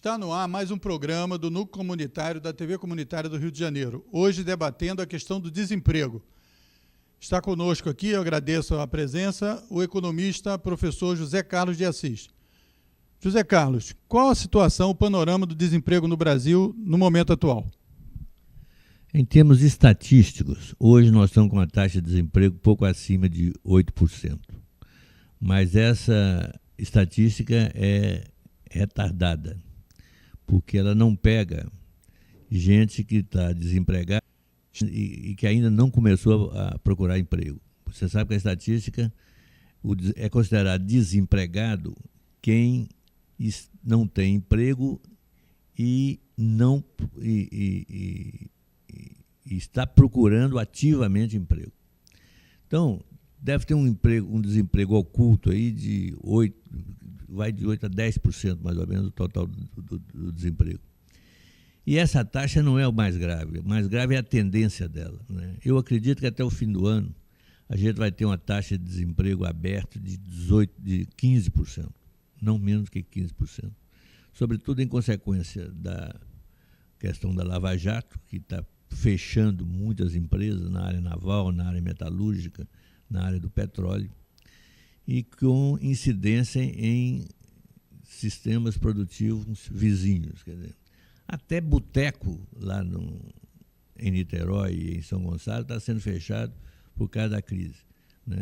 Está no ar mais um programa do Núcleo Comunitário da TV Comunitária do Rio de Janeiro, hoje debatendo a questão do desemprego. Está conosco aqui, eu agradeço a presença, o economista professor José Carlos de Assis. José Carlos, qual a situação, o panorama do desemprego no Brasil no momento atual? Em termos estatísticos, hoje nós estamos com uma taxa de desemprego pouco acima de 8%. Mas essa estatística é retardada, porque ela não pega gente que está desempregada e que ainda não começou a procurar emprego. Você sabe que a estatística é considerado desempregado quem não tem emprego e está procurando ativamente emprego. Então, deve ter um desemprego oculto aí vai de 8% a 10% mais ou menos do total do desemprego. E essa taxa não é o mais grave é a tendência dela, né? Eu acredito que até o fim do ano a gente vai ter uma taxa de desemprego aberto de 15%, não menos que 15%, sobretudo em consequência da questão da Lava Jato, que está fechando muitas empresas na área naval, na área metalúrgica, na área do petróleo, e com incidência em sistemas produtivos vizinhos. Quer dizer, até boteco lá em Niterói e em São Gonçalo está sendo fechado por causa da crise, né?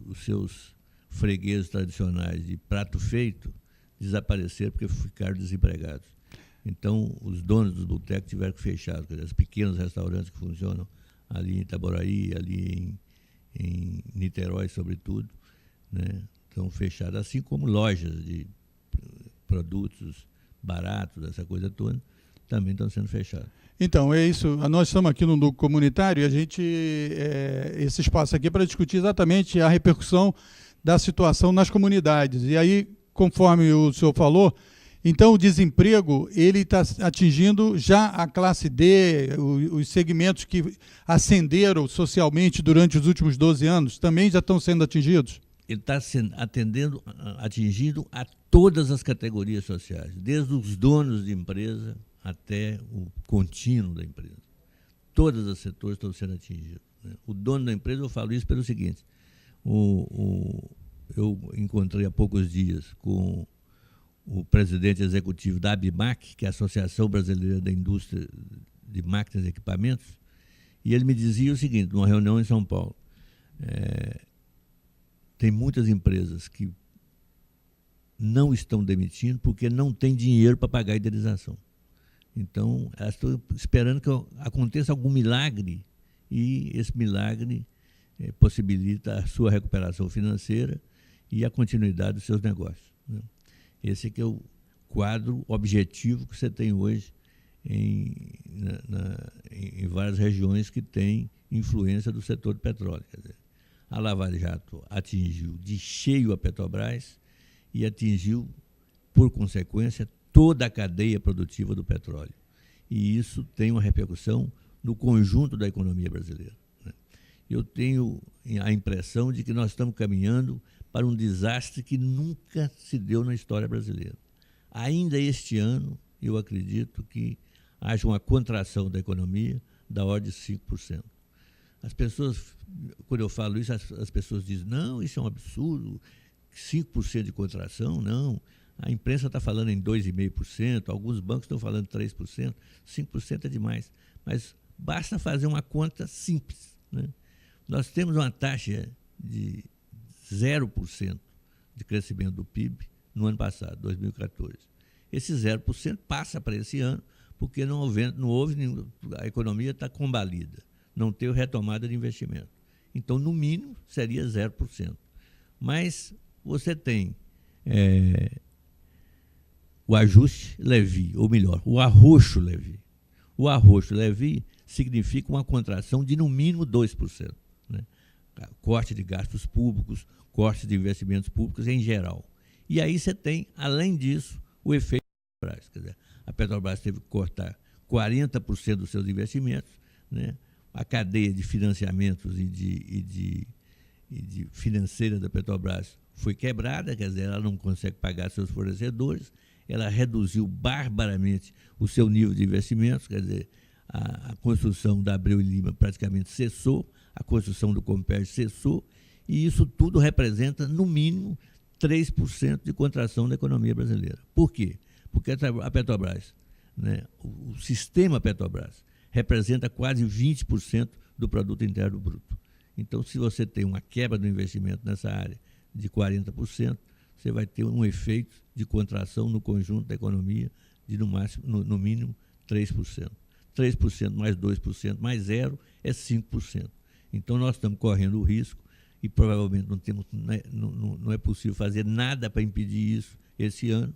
Os seus fregueses tradicionais de prato feito desapareceram porque ficaram desempregados. Então, os donos dos botecos tiveram que fechar, quer dizer, os pequenos restaurantes que funcionam ali em Itaboraí, ali em Niterói, sobretudo, né, estão fechados, assim como lojas de produtos baratos, essa coisa toda, também estão sendo fechadas. Então, é isso. Nós estamos aqui no Núcleo Comunitário e a gente, esse espaço aqui é para discutir exatamente a repercussão da situação nas comunidades. E aí, conforme o senhor falou, então o desemprego ele está atingindo já a classe D, os segmentos que ascenderam socialmente durante os últimos 12 anos, também já estão sendo atingidos? Ele está atingindo a todas as categorias sociais, desde os donos de empresa até o contínuo da empresa. Todos os setores estão sendo atingidos, né? O dono da empresa, eu falo isso pelo seguinte, eu encontrei há poucos dias com o presidente executivo da ABMAC, que é a Associação Brasileira da Indústria de Máquinas e Equipamentos, e ele me dizia o seguinte, numa reunião em São Paulo, tem muitas empresas que não estão demitindo porque não tem dinheiro para pagar a indenização. Então, elas estão esperando que aconteça algum milagre e esse milagre possibilita a sua recuperação financeira e a continuidade dos seus negócios, né? Esse que é o quadro objetivo que você tem hoje em várias regiões que têm influência do setor de petróleo. Quer dizer, a Lava Jato atingiu de cheio a Petrobras e atingiu, por consequência, toda a cadeia produtiva do petróleo. E isso tem uma repercussão no conjunto da economia brasileira, né? Eu tenho a impressão de que nós estamos caminhando para um desastre que nunca se deu na história brasileira. Ainda este ano, eu acredito que haja uma contração da economia da ordem de 5%. As pessoas, quando eu falo isso, as pessoas dizem, não, isso é um absurdo, 5% de contração, não. A imprensa está falando em 2,5%, alguns bancos estão falando 3%, 5% é demais. Mas basta fazer uma conta simples, né? Nós temos uma taxa de 0% de crescimento do PIB no ano passado, 2014. Esse 0% passa para esse ano, porque não houve nenhum, a economia está combalida, não teve retomada de investimento. Então, no mínimo, seria 0%. Mas você tem o ajuste Levy, ou melhor, o arroxo Levy. O arroxo Levy significa uma contração de no mínimo 2%, né? Corte de gastos públicos, corte de investimentos públicos em geral. E aí você tem, além disso, o efeito da Petrobras. Quer dizer, a Petrobras teve que cortar 40% dos seus investimentos, né? A cadeia de financiamentos e de financeira da Petrobras foi quebrada, quer dizer, ela não consegue pagar seus fornecedores, ela reduziu barbaramente o seu nível de investimentos, quer dizer, a construção da Abreu e Lima praticamente cessou, a construção do Comperj cessou, e isso tudo representa, no mínimo, 3% de contração da economia brasileira. Por quê? Porque a Petrobras, né, o sistema Petrobras, representa quase 20% do produto interno bruto. Então, se você tem uma quebra do investimento nessa área de 40%, você vai ter um efeito de contração no conjunto da economia de, no mínimo, 3%. 3% mais 2% mais zero é 5%. Então, nós estamos correndo o risco e provavelmente não é possível fazer nada para impedir isso esse ano,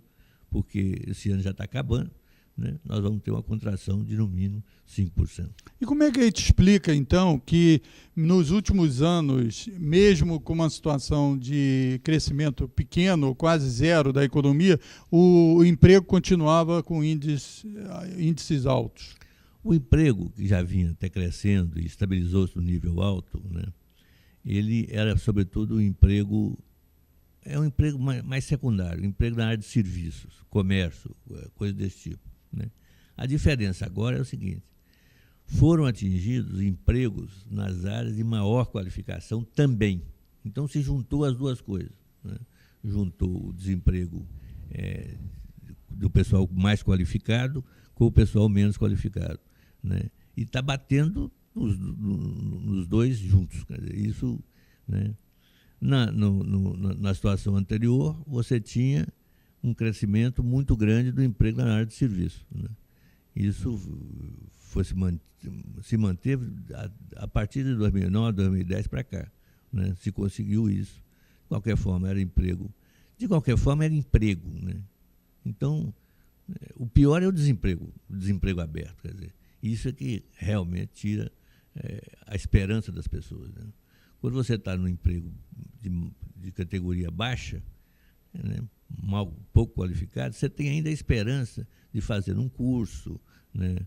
porque esse ano já está acabando, né? Nós vamos ter uma contração de, no mínimo, 5%. E como é que a gente explica, então, que nos últimos anos, mesmo com uma situação de crescimento pequeno, ou quase zero da economia, o emprego continuava com índices altos? O emprego, que já vinha até crescendo e estabilizou-se no nível alto, né, ele era, sobretudo, um emprego mais secundário, um emprego na área de serviços, comércio, coisa desse tipo, né? A diferença agora é o seguinte: foram atingidos empregos nas áreas de maior qualificação também. Então, se juntou as duas coisas, né? Juntou o desemprego do pessoal mais qualificado com o pessoal menos qualificado, né? E está batendo nos dois juntos. Quer dizer, isso, né? Na situação anterior, você tinha um crescimento muito grande do emprego na área de serviço, né? Isso se manteve a partir de 2009, 2010 para cá, né? Se conseguiu isso. De qualquer forma, era emprego. De qualquer forma, era emprego, né? Então, o pior é o desemprego aberto. Quer dizer, isso é que realmente tira a esperança das pessoas, né? Quando você está no emprego de categoria baixa, né, pouco qualificado, você tem ainda a esperança de fazer um curso, né,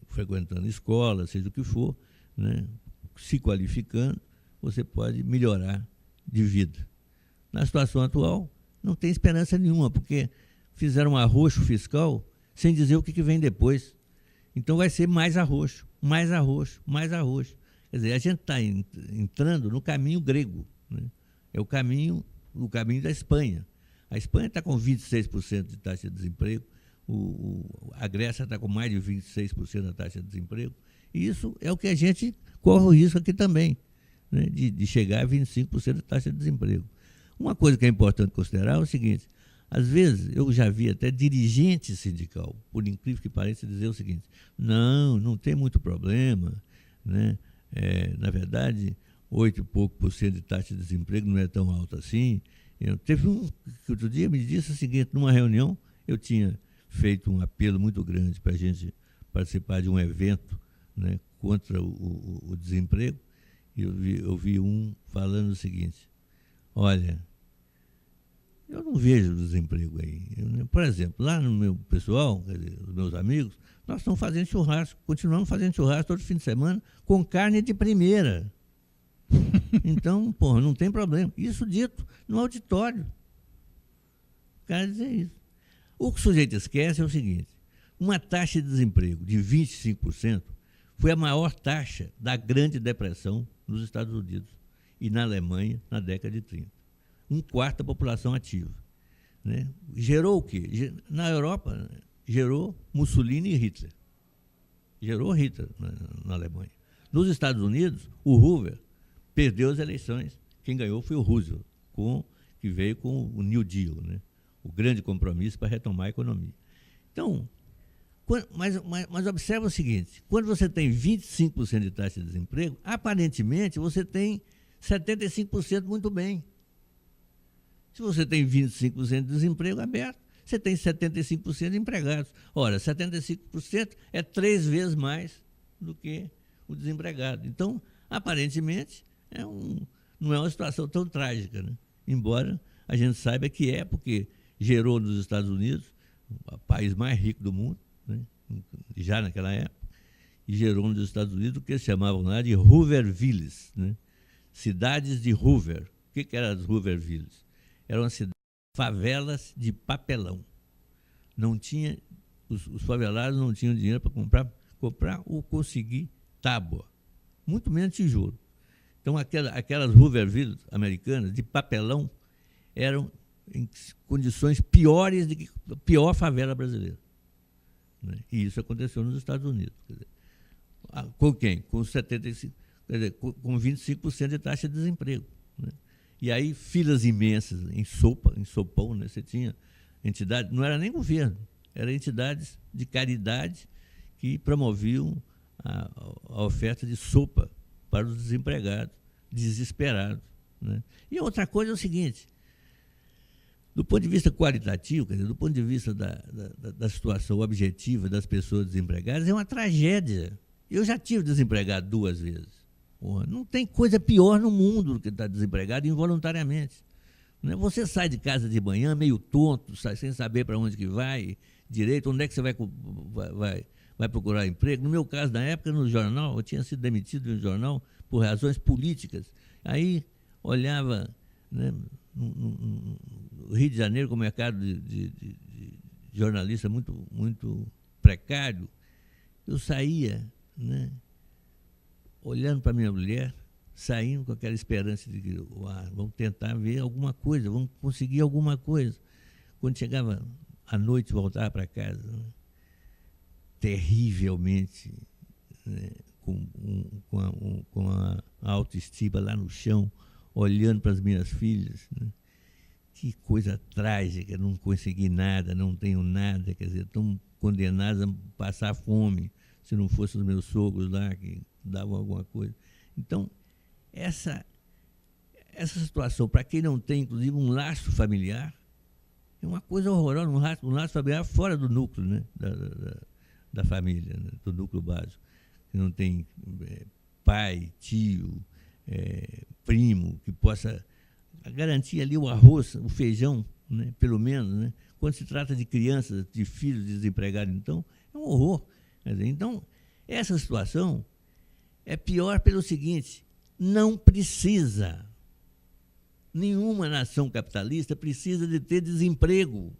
frequentando escola, seja o que for, né, se qualificando, você pode melhorar de vida. Na situação atual, não tem esperança nenhuma, porque fizeram um arroxo fiscal sem dizer o que vem depois. Então vai ser mais arroxo, mais arroxo, mais arroxo. Quer dizer, a gente está entrando no caminho grego, né? É o caminho da Espanha. A Espanha está com 26% de taxa de desemprego, a Grécia está com mais de 26% da taxa de desemprego, e isso é o que a gente corre o risco aqui também, né? De chegar a 25% de taxa de desemprego. Uma coisa que é importante considerar é o seguinte: às vezes eu já vi até dirigente sindical, por incrível que pareça, dizer o seguinte: não tem muito problema, né? Na verdade, 8 e pouco % de taxa de desemprego não é tão alta assim. Teve um que outro dia me disse o seguinte: numa reunião, eu tinha feito um apelo muito grande para a gente participar de um evento, né, contra o desemprego, e eu vi um falando o seguinte: olha, eu não vejo desemprego aí. Por exemplo, lá no meu pessoal, quer dizer, os meus amigos, nós estamos fazendo churrasco, continuamos fazendo churrasco todo fim de semana com carne de primeira. Então, porra, não tem problema. Isso dito no auditório. O cara dizer isso. O que o sujeito esquece é o seguinte: uma taxa de desemprego de 25% foi a maior taxa da Grande Depressão nos Estados Unidos e na Alemanha na década de 30. 1/4 da população ativa, né? Gerou o quê? Na Europa, gerou Mussolini e Hitler. Gerou Hitler na Alemanha. Nos Estados Unidos, o Hoover perdeu as eleições. Quem ganhou foi o Roosevelt, que veio com o New Deal, né? O grande compromisso para retomar a economia. Então, mas observa o seguinte: quando você tem 25% de taxa de desemprego, aparentemente você tem 75% muito bem. Se você tem 25% de desemprego aberto, você tem 75% de empregados. Ora, 75% é 3 vezes mais do que o desempregado. Então, aparentemente, não é uma situação tão trágica, né? Embora a gente saiba que é, porque gerou nos Estados Unidos, o país mais rico do mundo, né, já naquela época, e gerou nos Estados Unidos o que eles chamavam lá de Hoovervilles, né? Cidades de Hoover. O que eram as Hoovervilles? Eram cidades favelas de papelão. Não tinha, os favelados não tinham dinheiro para comprar ou conseguir tábua, muito menos tijolo. Então, aquelas Hoovervilles americanas de papelão eram em condições piores do que a pior favela brasileira. Né? E isso aconteceu nos Estados Unidos. Quer dizer, com quem? Com 75%, quer dizer, com 25% de taxa de desemprego. Né? E aí, filas imensas em sopão, né? Você tinha entidades, não era nem governo, eram entidades de caridade que promoviam a oferta de sopa para os desempregados, desesperados. Né? E outra coisa é o seguinte, do ponto de vista qualitativo, quer dizer, do ponto de vista da situação objetiva das pessoas desempregadas, é uma tragédia. Eu já tive desempregado 2 vezes. Porra, não tem coisa pior no mundo do que estar desempregado involuntariamente. Né? Você sai de casa de manhã meio tonto, sem saber para onde que vai direito, onde é que você vai procurar emprego. No meu caso, na época, no jornal, eu tinha sido demitido no jornal por razões políticas. Aí olhava, né, no Rio de Janeiro, com o mercado de jornalista muito precário, eu saía, né, olhando para minha mulher, saindo com aquela esperança de que vamos tentar ver alguma coisa, vamos conseguir alguma coisa. Quando chegava à noite, voltava para casa, né, terrivelmente, né, com a autoestima lá no chão, olhando para as minhas filhas. Né? Que coisa trágica, não consegui nada, não tenho nada, quer dizer, estão condenados a passar fome, se não fossem os meus sogros lá que davam alguma coisa. Então, essa situação, para quem não tem, inclusive, um laço familiar, é uma coisa horrorosa, um laço familiar fora do núcleo, né, da família, né, do núcleo básico, que não tem pai, tio, primo, que possa garantir ali o arroz, o feijão, né, pelo menos. Né? Quando se trata de crianças, de filhos desempregados, então, é um horror. Quer dizer, então, essa situação é pior pelo seguinte, não precisa, nenhuma nação capitalista precisa de ter desemprego.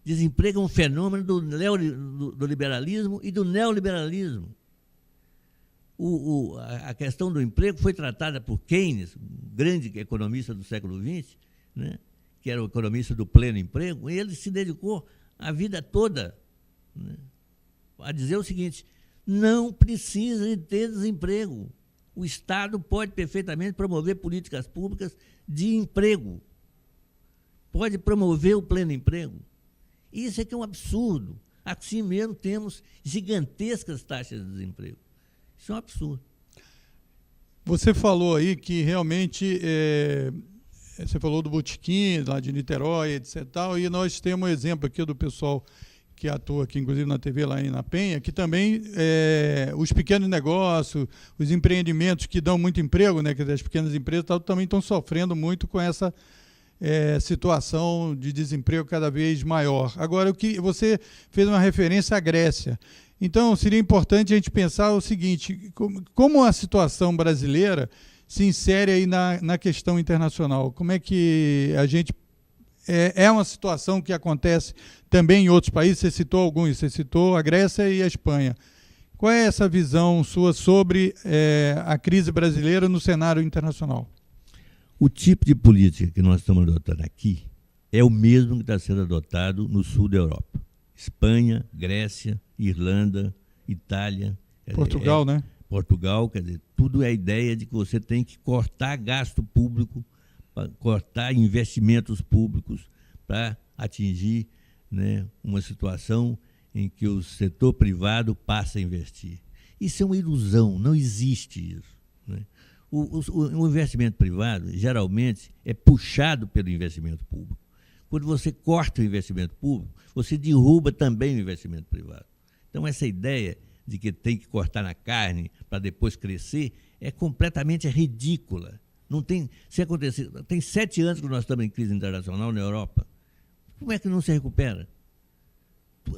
Desemprego é um fenômeno do liberalismo e do neoliberalismo. A questão do emprego foi tratada por Keynes, um grande economista do século XX, né, que era o economista do pleno emprego, e ele se dedicou a vida toda, né, a dizer o seguinte, não precisa de ter desemprego. O Estado pode perfeitamente promover políticas públicas de emprego. Pode promover o pleno emprego. Isso é que é um absurdo. Assim mesmo temos gigantescas taxas de desemprego. Isso é um absurdo. Você falou aí que realmente, você falou do Botequim, lá de Niterói, etc. Tal, e nós temos um exemplo aqui do pessoal que atua aqui, inclusive na TV lá na Penha, que também os pequenos negócios, os empreendimentos que dão muito emprego, né, que as pequenas empresas tal, também estão sofrendo muito com essa situação de desemprego cada vez maior. Agora, você fez uma referência à Grécia. Então, seria importante a gente pensar o seguinte, como a situação brasileira se insere aí na questão internacional? Como é que a gente... É uma situação que acontece também em outros países, você citou alguns, você citou a Grécia e a Espanha. Qual é essa visão sua sobre a crise brasileira no cenário internacional? O tipo de política que nós estamos adotando aqui é o mesmo que está sendo adotado no sul da Europa. Espanha, Grécia, Irlanda, Itália. Portugal, né? Portugal, quer dizer, tudo é a ideia de que você tem que cortar gasto público, cortar investimentos públicos para atingir, né, uma situação em que o setor privado passa a investir. Isso é uma ilusão, não existe isso. Né? O investimento privado, geralmente, é puxado pelo investimento público. Quando você corta o investimento público, você derruba também o investimento privado. Então, essa ideia de que tem que cortar na carne para depois crescer é completamente ridícula. Não tem, se acontecer, tem 7 anos que nós estamos em crise internacional na Europa. Como é que não se recupera?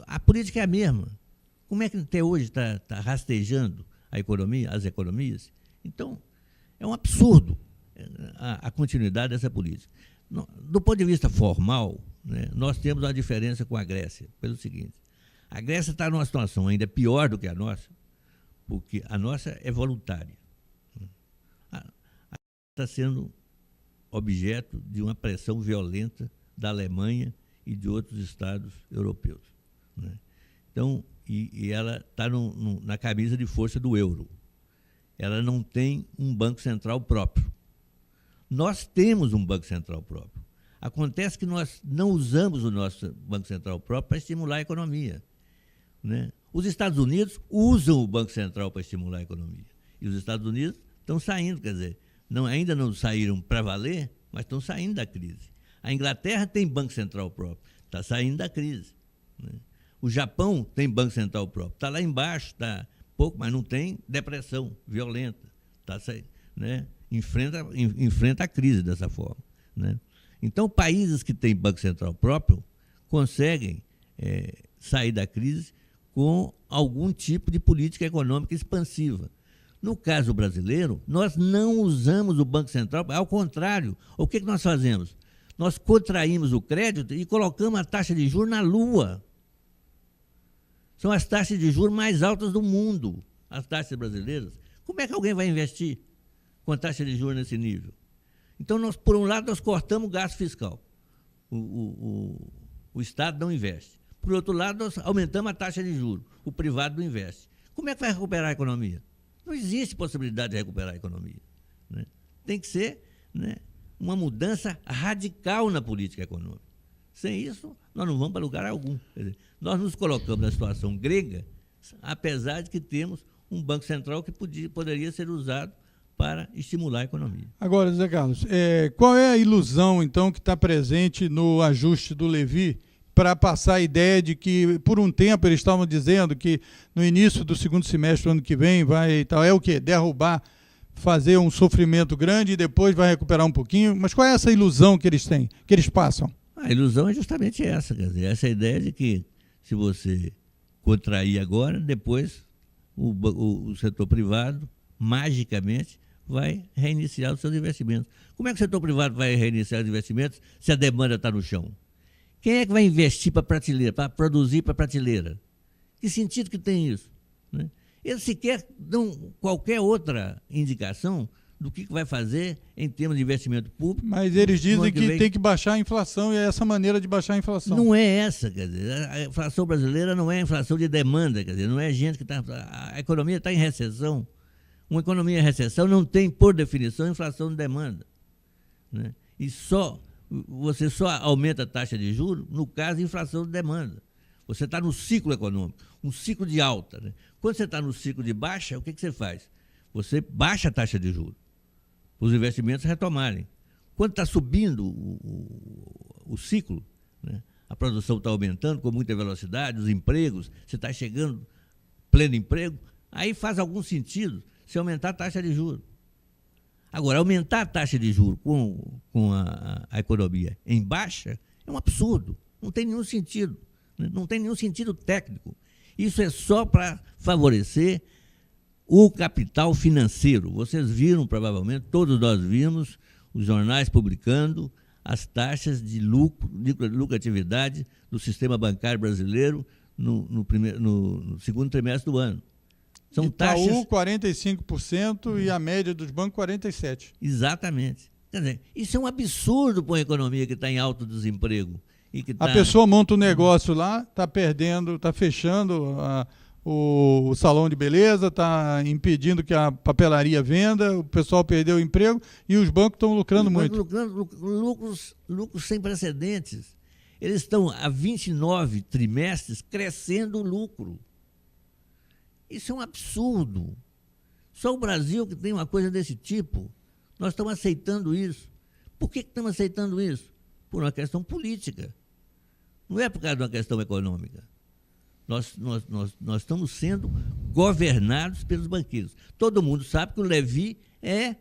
A política é a mesma. Como é que até hoje está rastejando a economia, as economias? Então, é um absurdo a continuidade dessa política. do ponto de vista formal, né, nós temos uma diferença com a Grécia, pelo seguinte: a Grécia está numa situação ainda pior do que a nossa, porque a nossa é voluntária. Está sendo objeto de uma pressão violenta da Alemanha e de outros estados europeus, né? Então, e ela está na camisa de força do euro. Ela não tem um banco central próprio. Nós temos um banco central próprio. Acontece que nós não usamos o nosso banco central próprio para estimular a economia, né? Os Estados Unidos usam o banco central para estimular a economia. E os Estados Unidos estão saindo, quer dizer, ainda não saíram para valer, mas estão saindo da crise. A Inglaterra tem banco central próprio, está saindo da crise, né? O Japão tem banco central próprio, está lá embaixo, está pouco, mas não tem depressão violenta, né? enfrenta a crise dessa forma, né? Então, países que têm banco central próprio conseguem sair da crise com algum tipo de política econômica expansiva. No caso brasileiro, nós não usamos o Banco Central, ao contrário. O que nós fazemos? Nós contraímos o crédito e colocamos a taxa de juros na lua. São as taxas de juros mais altas do mundo, as taxas brasileiras. Como é que alguém vai investir com a taxa de juros nesse nível? Então, por um lado, nós cortamos o gasto fiscal. O Estado não investe. Por outro lado, nós aumentamos a taxa de juros. O privado não investe. Como é que vai recuperar a economia? Não existe possibilidade de recuperar a economia, né? Tem que ser, né, uma mudança radical na política econômica. Sem isso, nós não vamos para lugar algum. Quer dizer, nós nos colocamos na situação grega, apesar de que temos um Banco Central que poderia ser usado para estimular a economia. Agora, Zé Carlos, qual é a ilusão, então, que está presente no ajuste do Levy para passar a ideia de que, por um tempo, eles estavam dizendo que no início do segundo semestre do ano que vem vai tal, é o quê? Derrubar, fazer um sofrimento grande e depois vai recuperar um pouquinho. Mas qual é essa ilusão que eles têm, que eles passam? A ilusão é justamente essa, quer dizer, essa ideia de que se você contrair agora, depois o setor privado, magicamente, vai reiniciar os seus investimentos. Como é que o setor privado vai reiniciar os investimentos se a demanda está no chão? Quem é que vai investir para prateleira, para produzir para prateleira? Que sentido que tem isso, né? Eles sequer dão qualquer outra indicação do que vai fazer em termos de investimento público. Mas eles dizem que tem que baixar a inflação e é essa maneira de baixar a inflação. Não é essa, quer dizer, a inflação brasileira não é inflação de demanda, quer dizer, não é gente que está... A economia está em recessão. Uma economia em recessão não tem, por definição, inflação de demanda, né? E você só aumenta a taxa de juros, no caso, de inflação de demanda. Você está no ciclo econômico, um ciclo de alta, né? Quando você está no ciclo de baixa, o que você faz? Você baixa a taxa de juros, os investimentos retomarem. Quando está subindo o ciclo, né, a produção está aumentando com muita velocidade, os empregos, você está chegando pleno emprego, aí faz algum sentido se aumentar a taxa de juros. Agora, aumentar a taxa de juros com a economia em baixa é um absurdo, não tem nenhum sentido, né? Não tem nenhum sentido técnico. Isso é só para favorecer o capital financeiro. Vocês viram, provavelmente, todos nós vimos, os jornais publicando as taxas de lucratividade do sistema bancário brasileiro no segundo trimestre do ano. São Itaú, taxas... 45% e a média dos bancos, 47%. Exatamente. Quer dizer, isso é um absurdo para uma economia que está em alto desemprego. A pessoa monta um negócio lá, está perdendo, está fechando o salão de beleza, está impedindo que a papelaria venda, o pessoal perdeu o emprego e os bancos estão lucrando muito. Lucros sem precedentes. Eles estão há 29 trimestres crescendo o lucro. Isso é um absurdo. Só o Brasil que tem uma coisa desse tipo. Nós estamos aceitando isso. Por que estamos aceitando isso? Por uma questão política. Não é por causa de uma questão econômica. Nós estamos sendo governados pelos banqueiros. Todo mundo sabe que o Levy é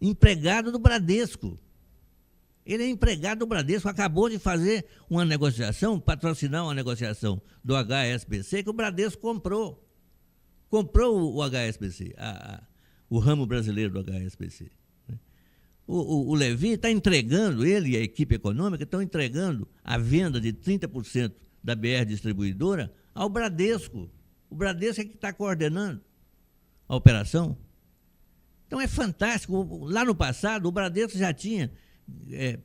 empregado do Bradesco. Ele é empregado do Bradesco, acabou de fazer uma negociação, patrocinar uma negociação do HSBC que o Bradesco comprou. Comprou o HSBC, o ramo brasileiro do HSBC. O Levi está entregando, ele e a equipe econômica estão entregando a venda de 30% da BR Distribuidora ao Bradesco. O Bradesco é que está coordenando a operação. Então é fantástico. Lá no passado, o Bradesco já tinha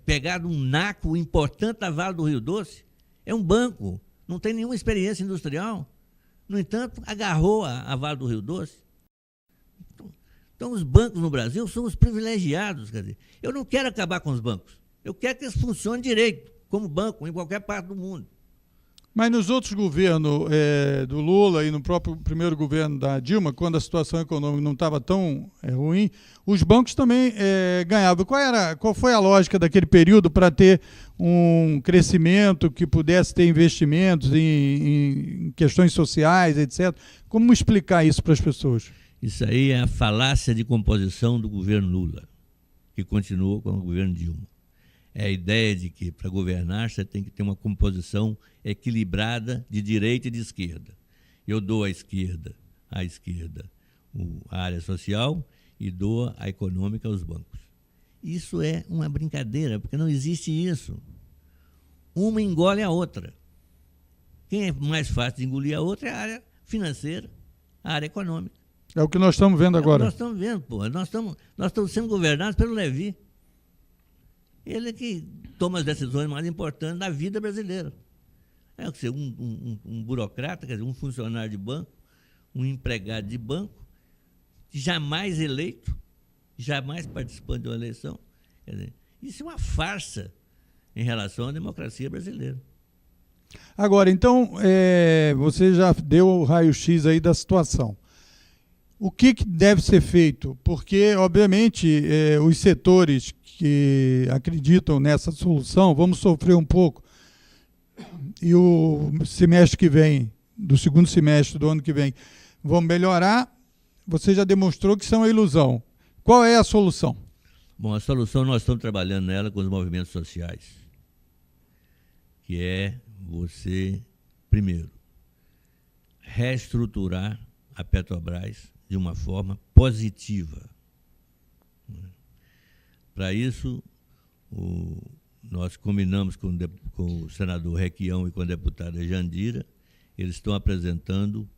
pegado um naco importante da Vale do Rio Doce. É um banco, não tem nenhuma experiência industrial. No entanto, agarrou a Vale do Rio Doce. Então, os bancos no Brasil são os privilegiados. Quer dizer, eu não quero acabar com os bancos. Eu quero que eles funcionem direito, como banco, em qualquer parte do mundo. Mas nos outros governos do Lula e no próprio primeiro governo da Dilma, quando a situação econômica não estava tão ruim, os bancos também ganhavam. Qual foi a lógica daquele período para ter um crescimento que pudesse ter investimentos em questões sociais, etc.? Como explicar isso para as pessoas? Isso aí é a falácia de composição do governo Lula, que continuou com o governo Dilma. É a ideia de que, para governar, você tem que ter uma composição equilibrada de direita e de esquerda. Eu dou à esquerda a área social e dou a econômica aos bancos. Isso é uma brincadeira, porque não existe isso. Uma engole a outra. Quem é mais fácil de engolir a outra é a área financeira, a área econômica. É o que nós estamos vendo agora. Nós estamos vendo, pô. Nós estamos sendo governados pelo Levi. Ele é que toma as decisões mais importantes da vida brasileira. É ser um burocrata, quer dizer, um funcionário de banco, um empregado de banco, jamais eleito, jamais participando de uma eleição. Quer dizer, isso é uma farsa em relação à democracia brasileira. Agora, então, você já deu o raio-x aí da situação. O que deve ser feito? Porque, obviamente, os setores que acreditam nessa solução vão sofrer um pouco. E o semestre que vem, do segundo semestre do ano que vem, vão melhorar. Você já demonstrou que isso é uma ilusão. Qual é a solução? Bom, a solução nós estamos trabalhando nela com os movimentos sociais, que é você, primeiro, reestruturar a Petrobras de uma forma positiva. Para isso, nós combinamos com o senador Requião e com a deputada Jandira. Eles estão apresentando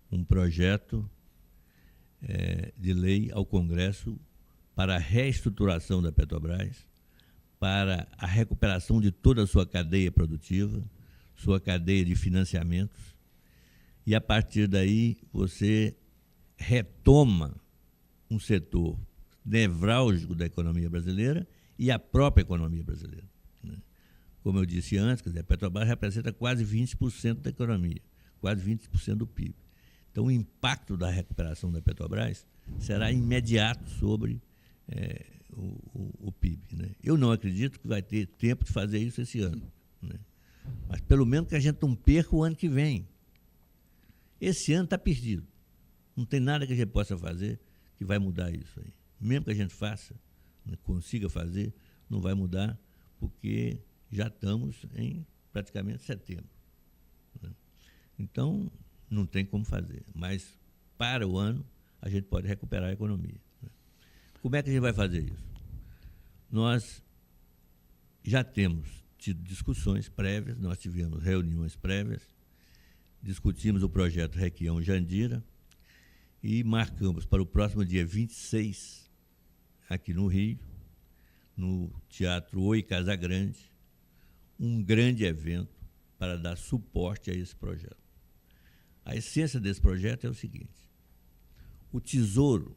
um projeto de lei ao Congresso para a reestruturação da Petrobras, para a recuperação de toda a sua cadeia produtiva, sua cadeia de financiamentos, e a partir daí você retoma um setor nevrálgico da economia brasileira e a própria economia brasileira. Como eu disse antes, quer dizer, a Petrobras representa quase 20% da economia, quase 20% do PIB. Então, o impacto da recuperação da Petrobras será imediato sobre o PIB. Né? Eu não acredito que vai ter tempo de fazer isso esse ano. Né? Mas, pelo menos, que a gente não perca o ano que vem. Esse ano está perdido. Não tem nada que a gente possa fazer que vai mudar isso aí. Mesmo que a gente faça, consiga fazer, não vai mudar, porque já estamos em praticamente setembro. Né? Então, não tem como fazer. Mas, para o ano, a gente pode recuperar a economia. Né? Como é que a gente vai fazer isso? Nós já temos tido discussões prévias, nós tivemos reuniões prévias, discutimos o projeto Requião-Jandira, e marcamos para o próximo dia 26, aqui no Rio, no Teatro Oi Casagrande, um grande evento para dar suporte a esse projeto. A essência desse projeto é o seguinte: o Tesouro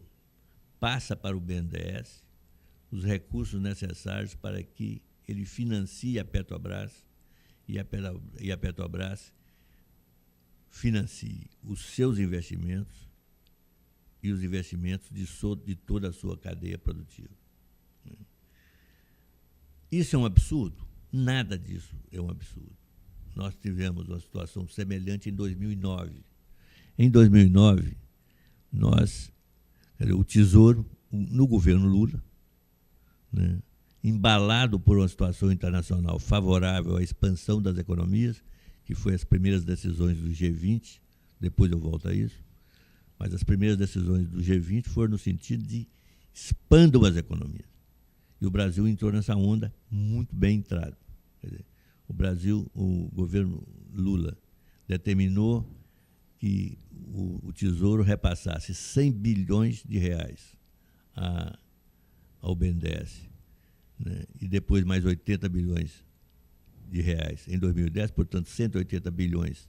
passa para o BNDES os recursos necessários para que ele financie a Petrobras e a Petrobras financie os seus investimentos e os investimentos de toda a sua cadeia produtiva. Isso é um absurdo? Nada disso é um absurdo. Nós tivemos uma situação semelhante em 2009. Em 2009, o Tesouro, no governo Lula, né, embalado por uma situação internacional favorável à expansão das economias, que foi as primeiras decisões do G20, depois eu volto a isso, mas as primeiras decisões do G20 foram no sentido de expandam as economias. E o Brasil entrou nessa onda muito bem entrado. Quer dizer, o governo Lula determinou que o Tesouro repassasse 100 bilhões de reais ao BNDES, né? E depois mais 80 bilhões de reais em 2010, portanto 180 bilhões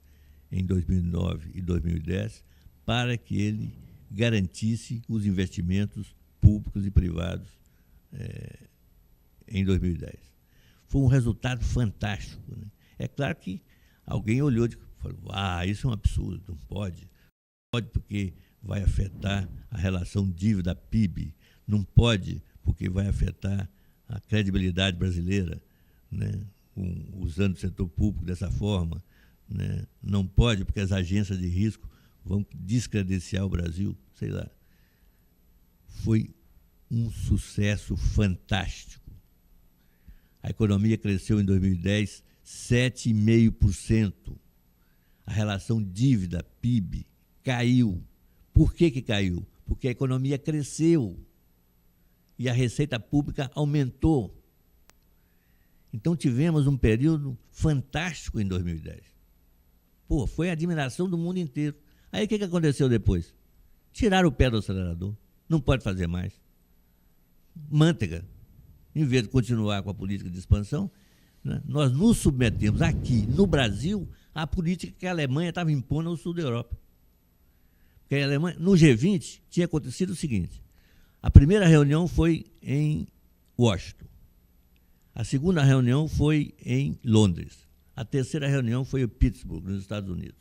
em 2009 e 2010, para que ele garantisse os investimentos públicos e privados em 2010. Foi um resultado fantástico, né? É claro que alguém olhou e falou, isso é um absurdo, não pode. Não pode porque vai afetar a relação dívida-PIB, não pode porque vai afetar a credibilidade brasileira, né? Usando o setor público dessa forma, né? Não pode porque as agências de risco vão descredenciar o Brasil, sei lá. Foi um sucesso fantástico. A economia cresceu em 2010 7,5%. A relação dívida-PIB caiu. Por que caiu? Porque a economia cresceu e a receita pública aumentou. Então tivemos um período fantástico em 2010. Foi a admiração do mundo inteiro. Aí o que aconteceu depois? Tiraram o pé do acelerador. Não pode fazer mais. Manteiga. Em vez de continuar com a política de expansão, né, nós nos submetemos aqui, no Brasil, à política que a Alemanha estava impondo ao sul da Europa. Porque a Alemanha, no G20, tinha acontecido o seguinte: a primeira reunião foi em Washington, a segunda reunião foi em Londres, a terceira reunião foi em Pittsburgh, nos Estados Unidos.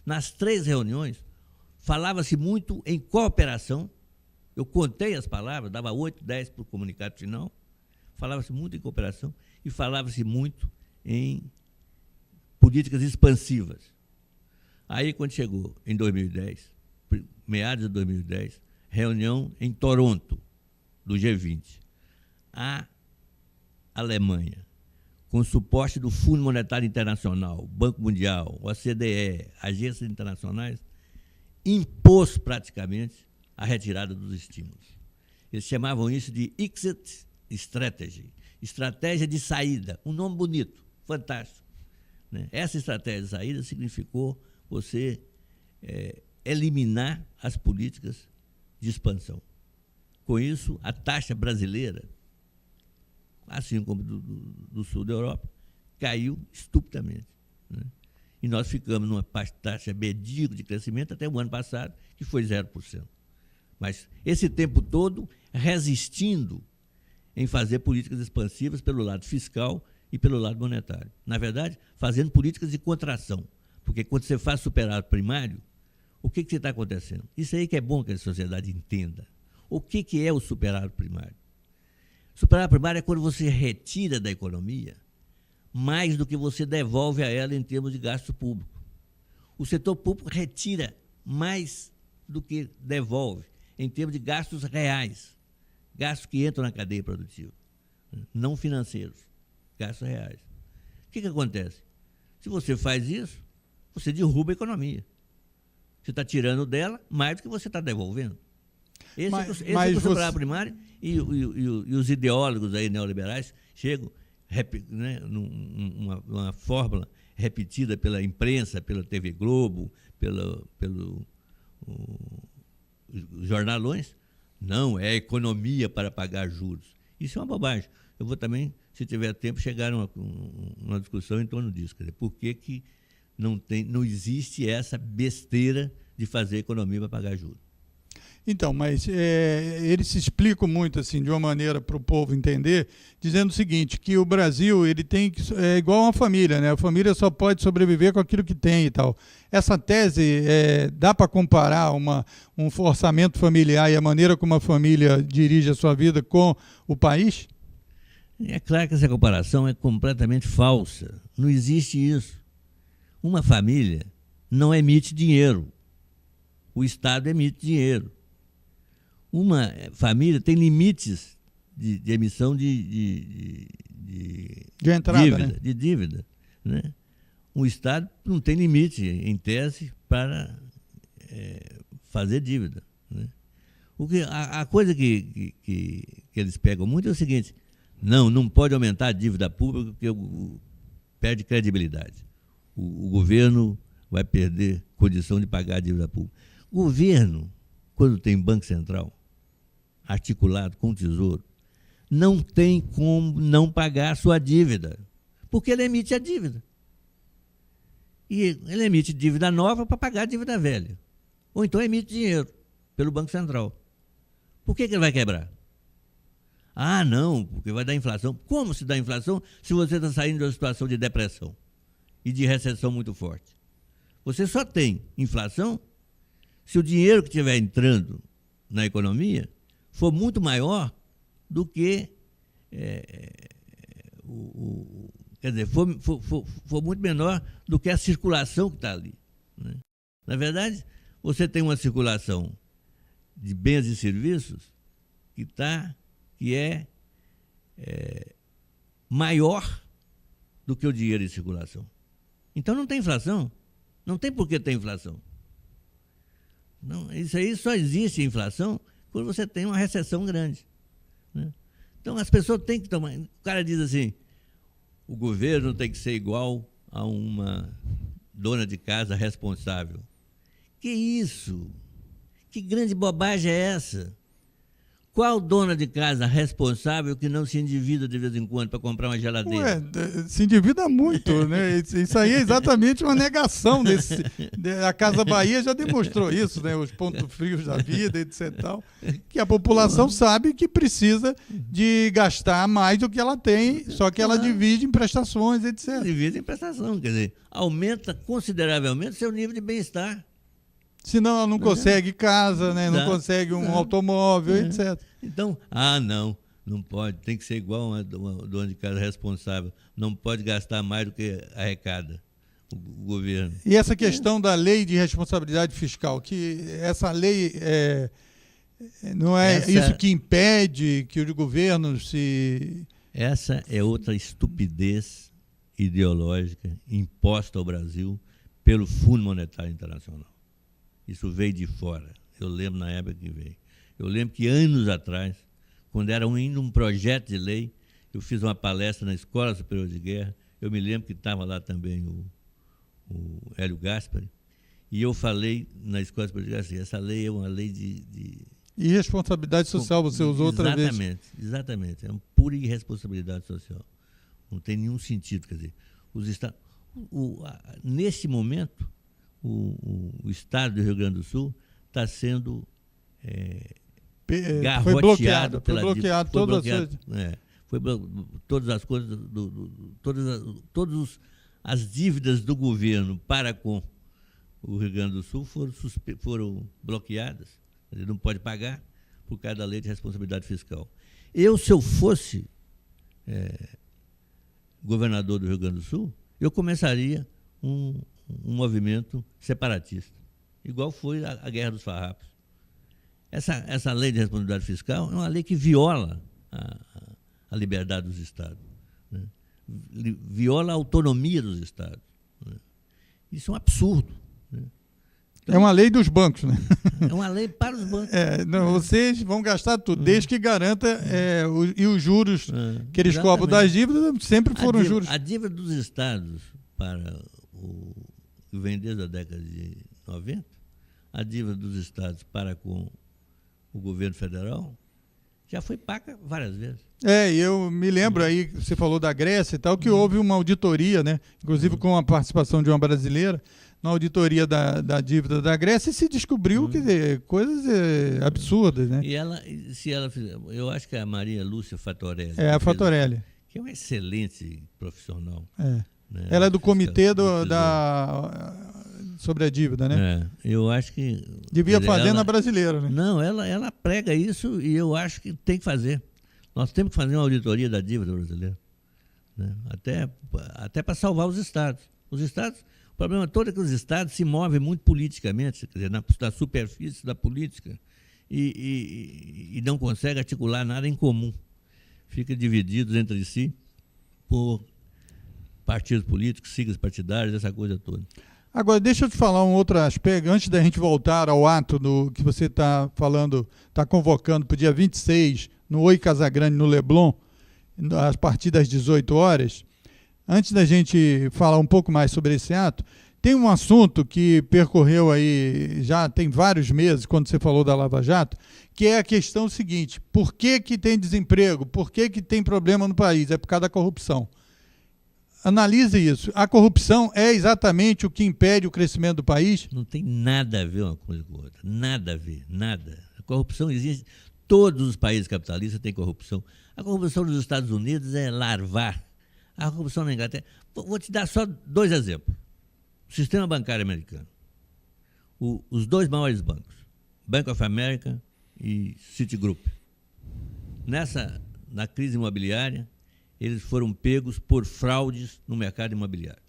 Nas 3 reuniões, falava-se muito em cooperação. Eu contei as palavras, dava 8, 10 para o comunicado final. Falava-se muito em cooperação e falava-se muito em políticas expansivas. Aí, quando chegou em 2010, meados de 2010, reunião em Toronto, do G20, a Alemanha, com suporte do Fundo Monetário Internacional, Banco Mundial, OCDE, agências internacionais, impôs praticamente a retirada dos estímulos. Eles chamavam isso de exit strategy, estratégia de saída, um nome bonito, fantástico, né? Essa estratégia de saída significou você eliminar as políticas de expansão. Com isso, a taxa brasileira, assim como do sul da Europa, caiu estupidamente, né? E nós ficamos numa taxa medíocre de crescimento até o ano passado, que foi 0%. Mas esse tempo todo resistindo em fazer políticas expansivas pelo lado fiscal e pelo lado monetário. Na verdade, fazendo políticas de contração. Porque quando você faz superávit primário, o que está acontecendo? Isso aí que é bom que a sociedade entenda. O que é o superávit primário? Superávit primário é quando você retira da economia mais do que você devolve a ela em termos de gasto público. O setor público retira mais do que devolve em termos de gastos reais, gastos que entram na cadeia produtiva, não financeiros, gastos reais. O que acontece? Se você faz isso, você derruba a economia. Você está tirando dela mais do que você está devolvendo. Esse é o superávit primário, e os ideólogos aí neoliberais chegam, né, numa fórmula repetida pela imprensa, pela TV Globo, pelos jornalões. Não, é economia para pagar juros. Isso é uma bobagem. Eu vou também, se tiver tempo, chegar a uma discussão em torno disso. Quer dizer, por que não existe essa besteira de fazer economia para pagar juros? Então, mas eles se explicam muito assim, de uma maneira para o povo entender, dizendo o seguinte, que o Brasil ele é igual uma família, né? A família só pode sobreviver com aquilo que tem e tal. Essa tese, dá para comparar um orçamento familiar e a maneira como a família dirige a sua vida com o país? É claro que essa comparação é completamente falsa. Não existe isso. Uma família não emite dinheiro. O Estado emite dinheiro. Uma família tem limites de emissão de entrada, dívida, né? De dívida, né? O Estado não tem limite, em tese, para fazer dívida, né? A coisa que eles pegam muito é o seguinte: Não pode aumentar a dívida pública porque perde credibilidade. O governo vai perder condição de pagar a dívida pública. O governo, quando tem Banco Central articulado com o Tesouro, não tem como não pagar a sua dívida, porque ele emite a dívida. E ele emite dívida nova para pagar a dívida velha. Ou então emite dinheiro pelo Banco Central. Por que ele vai quebrar? Ah, não, porque vai dar inflação. Como se dá inflação se você está saindo de uma situação de depressão e de recessão muito forte? Você só tem inflação se o dinheiro que estiver entrando na economia for muito maior do que quer dizer, for muito menor do que a circulação que está ali, né? Na verdade, você tem uma circulação de bens e serviços que é maior do que o dinheiro em circulação. Então não tem inflação. Não tem por que ter inflação. Não, isso aí só existe inflação quando você tem uma recessão grande, né? Então as pessoas têm que tomar. O cara diz assim: o governo tem que ser igual a uma dona de casa responsável. Que isso? Que grande bobagem é essa? Qual dona de casa responsável que não se endivida de vez em quando para comprar uma geladeira? Se endivida muito, né? Isso aí é exatamente uma negação desse. A Casa Bahia já demonstrou isso, né? Os pontos frios da vida, etc. Tal, que a população sabe que precisa de gastar mais do que ela tem, só que ela divide em prestações, etc. Divide em prestação, quer dizer, aumenta consideravelmente seu nível de bem-estar. Senão ela não consegue casa, né? Não consegue um automóvel, etc. Então, não pode, tem que ser igual uma dona de casa responsável. Não pode gastar mais do que arrecada o governo. E essa questão da lei de responsabilidade fiscal, que essa lei não é isso que impede que os governos se... Essa é outra estupidez ideológica imposta ao Brasil pelo Fundo Monetário Internacional. Isso veio de fora. Eu lembro na época que veio. Eu lembro que anos atrás, quando era ainda um projeto de lei, eu fiz uma palestra na Escola Superior de Guerra. Eu me lembro que estava lá também o Hélio Gaspari. E eu falei na Escola Superior de Guerra assim: essa lei é uma lei de irresponsabilidade social, você usou outra vez. Exatamente. É uma pura irresponsabilidade social. Não tem nenhum sentido. Quer dizer, os estados, nesse momento, o estado do Rio Grande do Sul está sendo garroteado pela dívida. Todas as coisas, todas as dívidas do governo para com o Rio Grande do Sul foram bloqueadas. Ele não pode pagar por causa da lei de responsabilidade fiscal. Se eu fosse governador do Rio Grande do Sul, eu começaria um movimento separatista, igual foi a Guerra dos Farrapos. Essa lei de responsabilidade fiscal é uma lei que viola a liberdade dos estados, né? Viola a autonomia dos estados, né? Isso é um absurdo, né? Então, é uma lei dos bancos, né? É uma lei para os bancos. Vocês vão gastar tudo, desde que garanta e os juros que eles cobram das dívidas sempre foram juros. A dívida dos estados para que vem desde a década de 90, a dívida dos estados para com o governo federal já foi paga várias vezes. E eu me lembro aí, você falou da Grécia e tal, que houve uma auditoria, né? Inclusive com a participação de uma brasileira, na auditoria da dívida da Grécia, e se descobriu coisas absurdas, né? E se ela fizer, eu acho que é a Maria Lúcia Fatorelli. A Fatorelli. Que é uma excelente profissional. Né? Ela é do comitê sobre a dívida, né? Eu acho que... Devia fazer na brasileira, né? Não, ela prega isso e eu acho que tem que fazer. Nós temos que fazer uma auditoria da dívida brasileira, né? Até para salvar os estados. O problema todo é que os estados se movem muito politicamente, quer dizer, na superfície da política, e não conseguem articular nada em comum. Ficam divididos entre si por partidos políticos, siglas partidárias, essa coisa toda. Agora, deixa eu te falar um outro aspecto, antes da gente voltar ao ato que você está falando, está convocando para o dia 26, no Oi Casagrande, no Leblon, a partir das 18 horas. Antes da gente falar um pouco mais sobre esse ato, tem um assunto que percorreu aí, já tem vários meses, quando você falou da Lava Jato, que é a questão seguinte: por que tem desemprego? Por que tem problema no país? É por causa da corrupção. Analise isso. A corrupção é exatamente o que impede o crescimento do país? Não tem nada a ver uma coisa com a outra. Nada a ver, nada. A corrupção existe. Todos os países capitalistas têm corrupção. A corrupção dos Estados Unidos é larvar. A corrupção na Inglaterra... Vou te dar só 2 exemplos. O sistema bancário americano. Os 2 maiores bancos, Bank of America e Citigroup. Na crise imobiliária, eles foram pegos por fraudes no mercado imobiliário.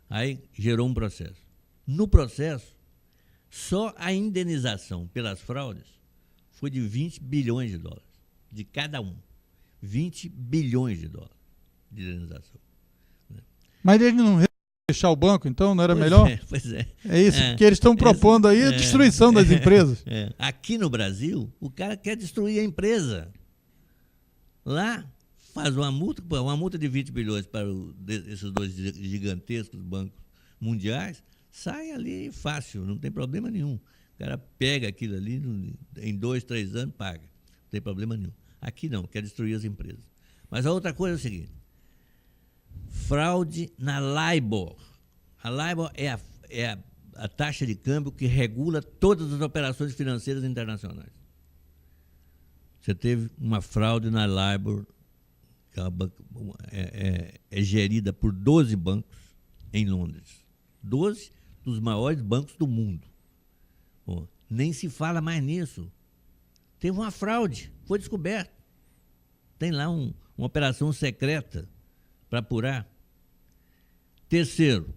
Aí gerou um processo. No processo, só a indenização pelas fraudes foi de 20 bilhões de dólares, de cada um. 20 bilhões de dólares de indenização. Mas ele não fechar o banco, então, não era melhor? Pois é. É isso, que eles estão propondo aí a destruição das empresas. Aqui no Brasil, o cara quer destruir a empresa. Lá, faz uma multa de 20 bilhões para esses 2 gigantescos bancos mundiais, sai ali fácil, não tem problema nenhum. O cara pega aquilo ali, em 2, 3 anos, paga. Não tem problema nenhum. Aqui não, quer destruir as empresas. Mas a outra coisa é o seguinte: fraude na LIBOR. A LIBOR é a taxa de câmbio que regula todas as operações financeiras internacionais. Você teve uma fraude na LIBOR, que é gerida por 12 bancos em Londres. 12 dos maiores bancos do mundo. Bom, nem se fala mais nisso. Teve uma fraude, foi descoberto. Tem lá uma operação secreta para apurar. Terceiro,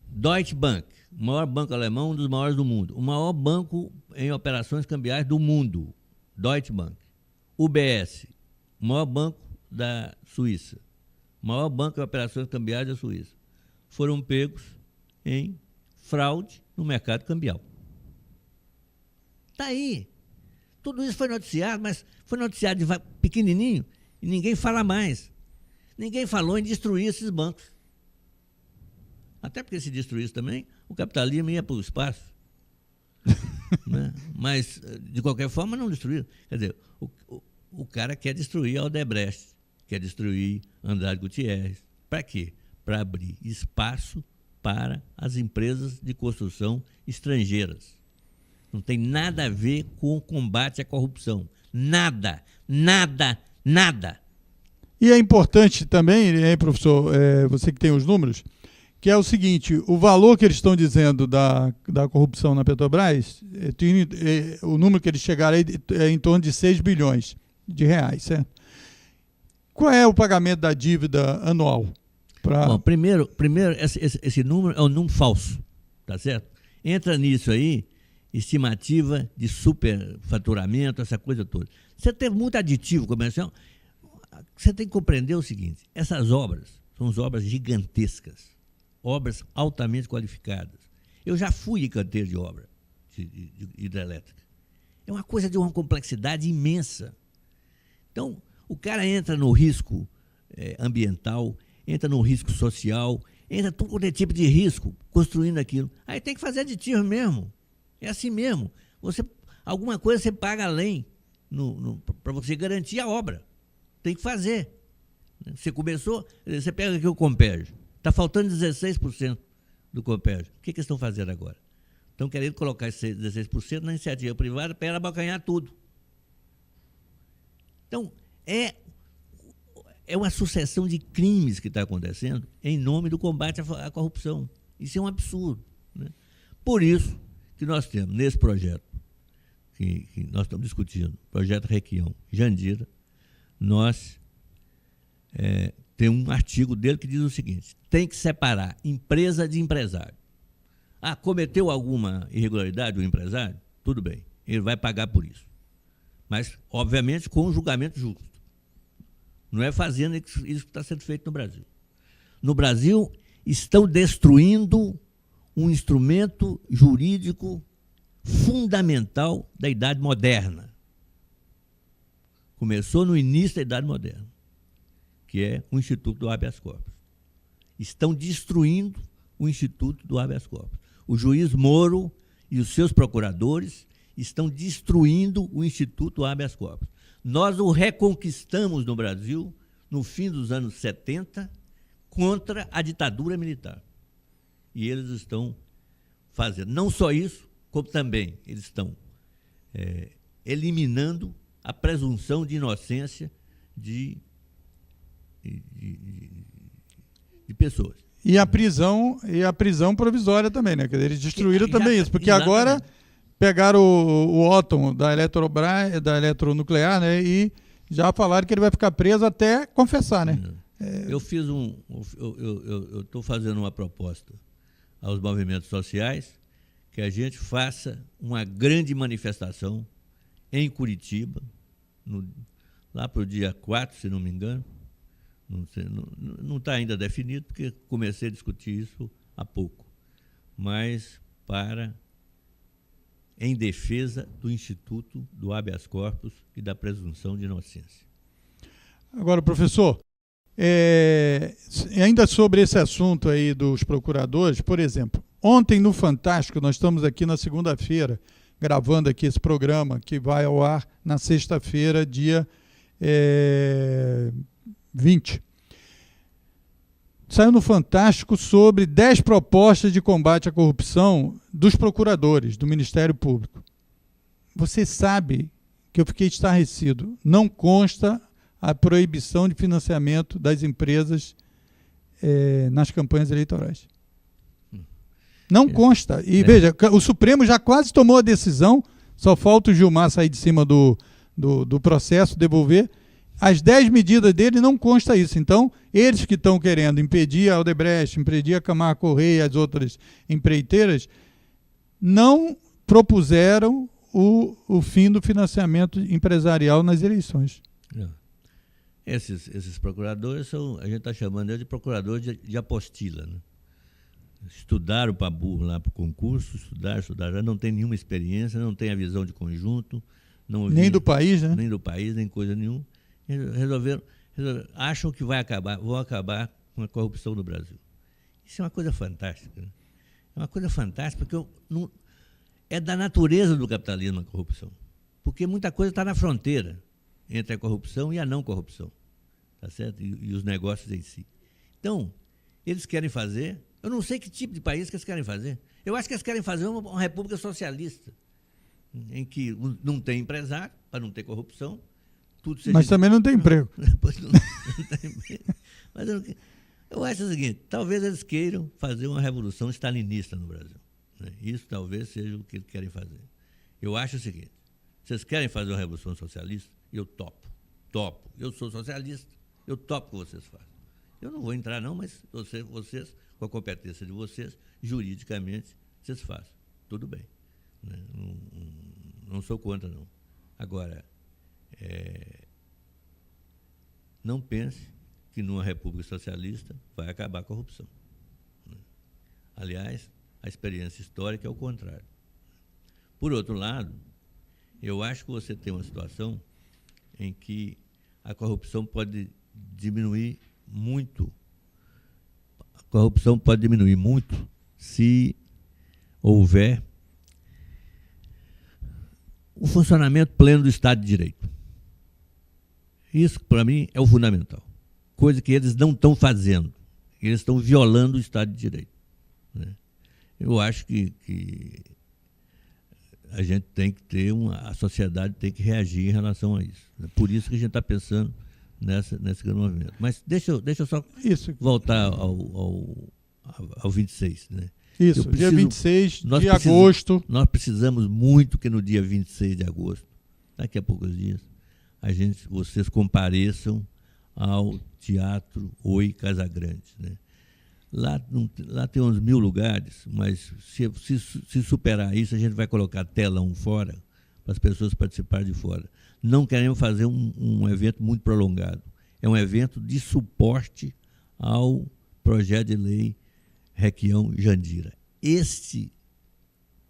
Deutsche Bank, o maior banco alemão, um dos maiores do mundo. O maior banco em operações cambiais do mundo, Deutsche Bank. UBS, o maior banco da Suíça. O maior banco em operações cambiais da Suíça. Foram pegos em fraude no mercado cambial. Está aí. Tudo isso foi noticiado, mas foi noticiado pequenininho e ninguém fala mais. Ninguém falou em destruir esses bancos. Até porque se destruísse também, o capitalismo ia para o espaço. Né? Mas, de qualquer forma, não destruíram. Quer dizer, o cara quer destruir a Odebrecht, quer destruir Andrade Gutierrez. Para quê? Para abrir espaço para as empresas de construção estrangeiras. Não tem nada a ver com o combate à corrupção. Nada, nada, nada. E é importante também, professor, você que tem os números, que é o seguinte: o valor que eles estão dizendo da corrupção na Petrobras, o número que eles chegaram aí é em torno de 6 bilhões de reais, certo? Qual é o pagamento da dívida anual? Bom, primeiro esse número é um número falso, tá certo? Entra nisso aí, estimativa de superfaturamento, essa coisa toda. Você teve muito aditivo comercial. Você tem que compreender o seguinte: essas obras são obras gigantescas, obras altamente qualificadas. Eu já fui em canteiro de obra de hidrelétrica. É uma coisa de uma complexidade imensa. Então, o cara entra no risco ambiental, entra no risco social, entra todo tipo de risco construindo aquilo. Aí tem que fazer aditivo mesmo. É assim mesmo. Alguma coisa você paga além para você garantir a obra. Tem que fazer. Você começou, você pega aqui o Compérgio. Está faltando 16% do Compérgio. O que eles estão fazendo agora? Estão querendo colocar esse 16% na iniciativa privada para ela abocanhar tudo. Então, é uma sucessão de crimes que está acontecendo em nome do combate à corrupção. Isso é um absurdo. Né? Por isso que nós temos, nesse projeto, que nós estamos discutindo, projeto Requião, Jandira, nós temos um artigo dele que diz o seguinte: tem que separar empresa de empresário. Cometeu alguma irregularidade o empresário? Tudo bem, ele vai pagar por isso. Mas, obviamente, com um julgamento justo. Não é fazendo isso que está sendo feito no Brasil. No Brasil, estão destruindo um instrumento jurídico fundamental da idade moderna. começou no início da Idade Moderna, que é o Instituto do Habeas Corpus. Estão destruindo o Instituto do Habeas Corpus. O juiz Moro e os seus procuradores estão destruindo o Instituto do Habeas Corpus. Nós o reconquistamos no Brasil no fim dos anos 70 contra a ditadura militar. E eles estão fazendo não só isso, como também eles estão eliminando a presunção de inocência de pessoas. E a prisão provisória também, né? Quer dizer, eles destruíram também isso, porque exatamente. Agora pegaram o Otton da Eletrobras, da Eletronuclear, né? E já falaram que ele vai ficar preso até confessar, né? Eu estou fazendo uma proposta aos movimentos sociais que a gente faça uma grande manifestação em Curitiba, lá para o dia 4, se não me engano. Não está ainda definido, porque comecei a discutir isso há pouco, mas em defesa do Instituto do Habeas Corpus e da presunção de inocência. Agora, professor, ainda sobre esse assunto aí dos procuradores, por exemplo, ontem no Fantástico, nós estamos aqui na segunda-feira, gravando aqui esse programa, que vai ao ar na sexta-feira, dia 20. Saiu no Fantástico sobre 10 propostas de combate à corrupção dos procuradores do Ministério Público. Você sabe que eu fiquei estarrecido. Não consta a proibição de financiamento das empresas nas campanhas eleitorais. Não consta. E veja, o Supremo já quase tomou a decisão, só falta o Gilmar sair de cima do processo, devolver. As 10 medidas dele não consta isso. Então, eles que estão querendo impedir a Odebrecht, impedir a Camargo Correia e as outras empreiteiras, não propuseram o fim do financiamento empresarial nas eleições. Esses procuradores, a gente está chamando eles de procuradores de apostila, né? Estudaram para burro lá para o concurso, estudaram, não tem nenhuma experiência, não tem a visão de conjunto. Nem do país, né? Nem do país, nem coisa nenhuma. Resolveram, acham que vão acabar com a corrupção no Brasil. Isso é uma coisa fantástica, né? É uma coisa fantástica, porque é da natureza do capitalismo a corrupção. Porque muita coisa está na fronteira entre a corrupção e a não corrupção, tá certo? E os negócios em si. Então, eles querem fazer, eu não sei que tipo de país que eles querem fazer. Eu acho que eles querem fazer uma república socialista, em que não tem empresário, para não ter corrupção. Mas também não tem emprego. não tem emprego. Mas eu acho o seguinte, talvez eles queiram fazer uma revolução stalinista no Brasil, né? Isso talvez seja o que eles querem fazer. Eu acho o seguinte, vocês querem fazer uma revolução socialista? Eu topo. Eu sou socialista, eu topo que vocês façam. Eu não vou entrar não, mas vocês, com a competência de vocês, juridicamente, vocês façam. Tudo bem. Né? Não sou contra, não. Agora, não pense que numa república socialista vai acabar a corrupção. Aliás, a experiência histórica é o contrário. Por outro lado, eu acho que você tem uma situação em que a corrupção pode diminuir muito. A corrupção pode diminuir muito se houver o funcionamento pleno do Estado de Direito. Isso, para mim, é o fundamental. Coisa que eles não estão fazendo. Eles estão violando o Estado de Direito, né? Eu acho que a gente tem que ter a sociedade tem que reagir em relação a isso. É por isso que a gente está pensando nesse grande movimento. Mas deixa eu só voltar ao 26, né? Isso, dia 26 de agosto. Nós precisamos muito que no dia 26 de agosto, daqui a poucos dias, vocês compareçam ao Teatro Oi Casagrande, né? Lá tem uns 1000 lugares, mas se superar isso, a gente vai colocar telão fora para as pessoas participarem de fora. Não queremos fazer um evento muito prolongado. É um evento de suporte ao projeto de lei Requião-Jandira. Este